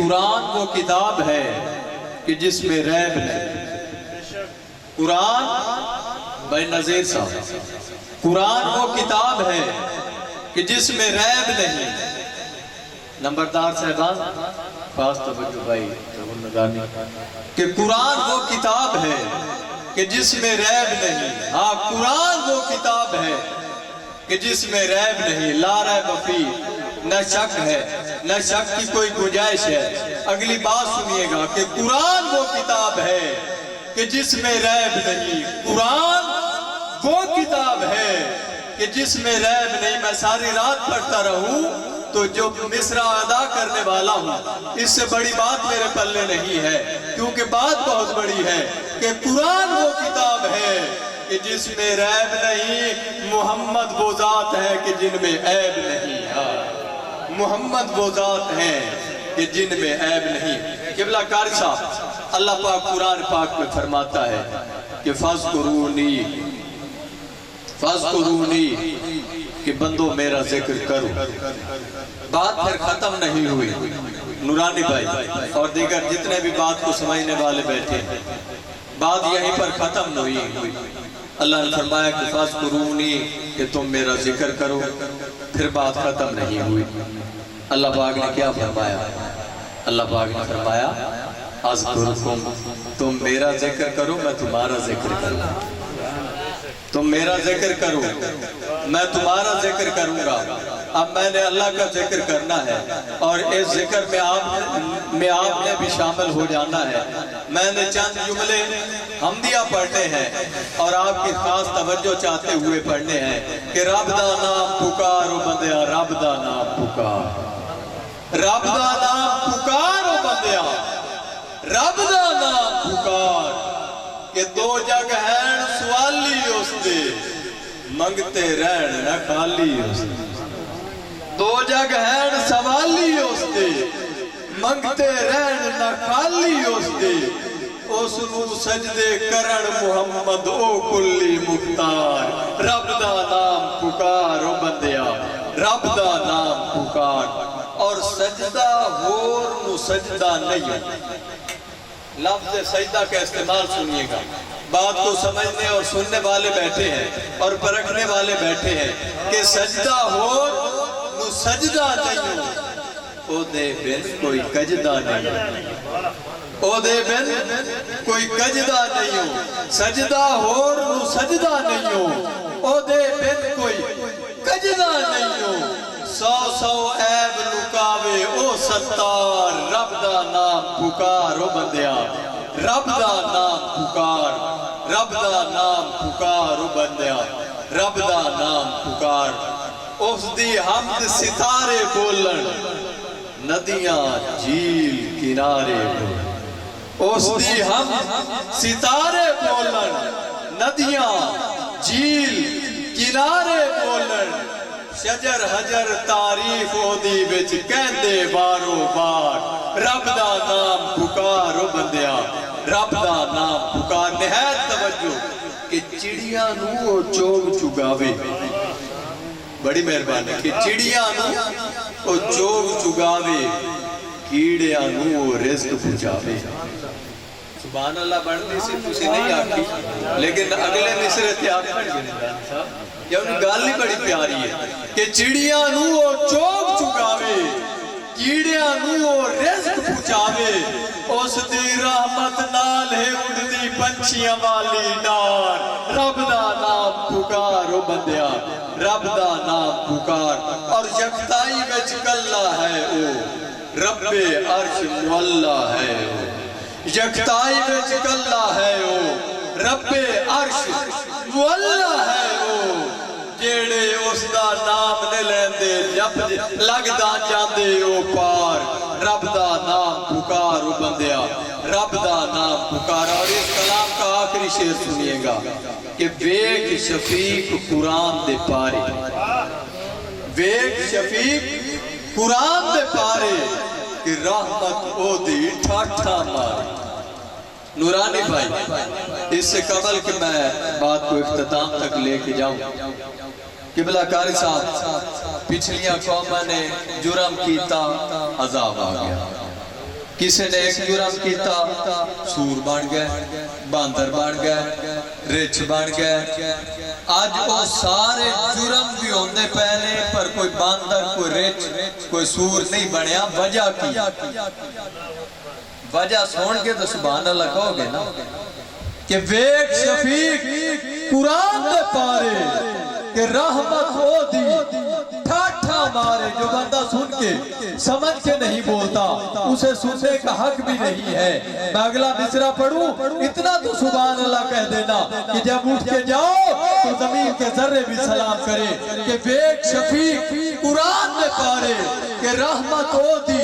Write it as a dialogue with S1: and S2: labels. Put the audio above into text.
S1: قرآن وہ کتاب ہے کہ جس میں ریب نہیں۔ قرآن بھائی نظیر صاحب، قرآن وہ کتاب ہے کہ جس میں ریب نہیں۔ نمبردار صاحبان خاص توجہ بھائی کہ قرآن وہ کتاب ہے کہ جس میں ریب نہیں۔ ہاں قرآن وہ کتاب ہے کہ جس میں ریب نہیں، لا ریب فیہ، نہ شک ہے، نہ شک کی کوئی گنجائش ہے۔ اگلی بات سنیے گا کہ قرآن وہ کتاب ہے کہ جس میں ریب نہیں۔ قرآن وہ کتاب ہے کہ جس میں ریب نہیں۔ میں ساری رات پڑھتا رہوں تو جو مصرع ادا کرنے والا ہوں، اس سے بڑی بات میرے پلے نہیں ہے، کیونکہ بات بہت بڑی ہے کہ قرآن وہ کتاب ہے کہ جس میں ریب نہیں۔ محمد وہ ذات ہے کہ جن میں عیب نہیں۔ محمد وہ ذات ہے کہ جن میں عیب نہیں۔ قبلہ قاری صاحب، اللہ پاک قرآن پاک میں فرماتا ہے کہ فَاذْكُرُونِي کہ بندو میرا ذکر کرو۔ بات پھر ختم نہیں ہوئی۔ نورانی بھائی اور دیگر جتنے بھی بات کو سمجھنے والے بیٹھے، بات یہیں پر ختم نہیں ہوئی۔ اللہ نے فرمایا کہ فَاذْكُرُونِي کہ تم میرا ذکر کرو، پھر بات ختم نہیں ہوئی۔ اللہ پاک نے کیا فرمایا؟ اللہ پاک نے فرمایا اذکرکم، تم میرا ذکر کرو میں تمہارا ذکر کروں۔ تم میرا ذکر کرو میں تمہارا ذکر کروں گا۔ اب میں نے اللہ کا ذکر کرنا ہے اور اس ذکر میں آپ نے بھی شامل ہو جانا ہے۔ میں نے چند جملے حمدیہ پڑھنے ہیں اور آپ کی خاص توجہ چاہتے ہوئے پڑھنے ہیں کہ رب دا نام پکارو بندیا، رب دا نام پکار، رب دا نام پکارو بندیا، رب دا نام پکار کہ دو جگ ہیں سوالی اس دے، منگتے رہن نہ خالی اس دے۔ دو جگ ہیں سوالی اس دے، منگتے رہن نہ خالی اس دے۔ اس نو سجدے کرن محمد او کلی مختار، رب دا نام پکار او بندیا، رب دا نام پکار۔ اور سجدہ ہور نو سجدہ نہیں۔ لفظ سجدہ کا استعمال سنیے گا، بات کو سمجھنے اور سننے والے بیٹھے ہیں اور پرکھنے والے بیٹھے ہیں کہ سجدہ ہو نو سجدہ نہیں، او دے بن کوئی کجدہ نہیں، او دے بن کوئی کجدہ نہیں، سجدہ ہو نو سجدہ نہیں، او دے بن کوئی کجدہ نہیں۔ سو سو عیب لکاوے او ستار، رب دا نام پکار او بندیا، رب دا نام پکار، رب دا نام پکار او بندیا، رب دا نام پکار۔ اس دی حمد ستارے بولن، ندیاں جھیل کنارے بولن۔ اس دی حمد ستارے بولن، ندیاں جھیل کنارے بولن۔ شجر حجر تعریف او دی وچ کہندے بارو بار، رب دا نام پکارو بندیا، رب دا نام پکار۔ نہایت توجہ کہ چڑیاں نو او چوگ چگاوے، بڑی مہربانی کہ چڑیاں نو او چوگ چگاوے، کیڑیاں نو او رزق پہنچاوے۔ سبحان اللہ بڑھتی سی تسی نہیں آتی، لیکن اگلے مصرے تیار پڑھ گئے یا انہی گالی بڑی پیاری ہے کہ چڑیاں نو او چوگ چگاوے، کیڑیاں نو او رزق پہنچاوے۔ اس دی رحمت نال ہے اڑدی پنچیاں والی ڈار، رب دا نام پکارو بندیا، رب دا نام پکار۔ اور یکتائی وچ کلا ہے او، رب عرش مولا ہے او، یکتائی وچ کلا ہے او، رب عرش مولا ہے او۔ جیڑے اس دا نام نے لیندے جب لگدا جاندے او پار، رب دا نام پکارو بندیا، رب دا نام پکار۔ اور اس کلام کا آخری شعر سنیے گا کہ ویک شفیق قرآن دے پارے، ویک شفیق قرآن دے پارے کہ رحمت او دی ٹھاٹھا مارے۔ نورانی بھائی اس سے قبل کہ میں بات کو اختتام تک لے کے جاؤں، قبلہ قاری صاحب پچھلیاں قومہ نے جرم کیتا عذاب آ گیا، کسی نے ایک جرم کیتا سور بن گئے باندر بن گئے رچ بن گئے آج وہ سارے جرم بھی ہوندے پہلے پر کوئی باندر کوئی رچ کوئی سور نہیں بنیا وجہ کی وجہ سون کے تو سبحان اللہ کہو گے نا کہ ویک شفیق قرآن دے پارے کہ رحمت ہو دی ٹھاٹھا مارے جو بندہ سن کے سمجھ کے نہیں بولتا اسے سننے کا حق بھی نہیں ہے میں اگلا مصرع پڑھوں اتنا تو سبحان اللہ کہہ دینا کہ جب اٹھ کے جاؤ تو زمین کے ذرے بھی سلام کرے کہ ویک شفیق قرآن دے پارے کہ رحمت ہو دی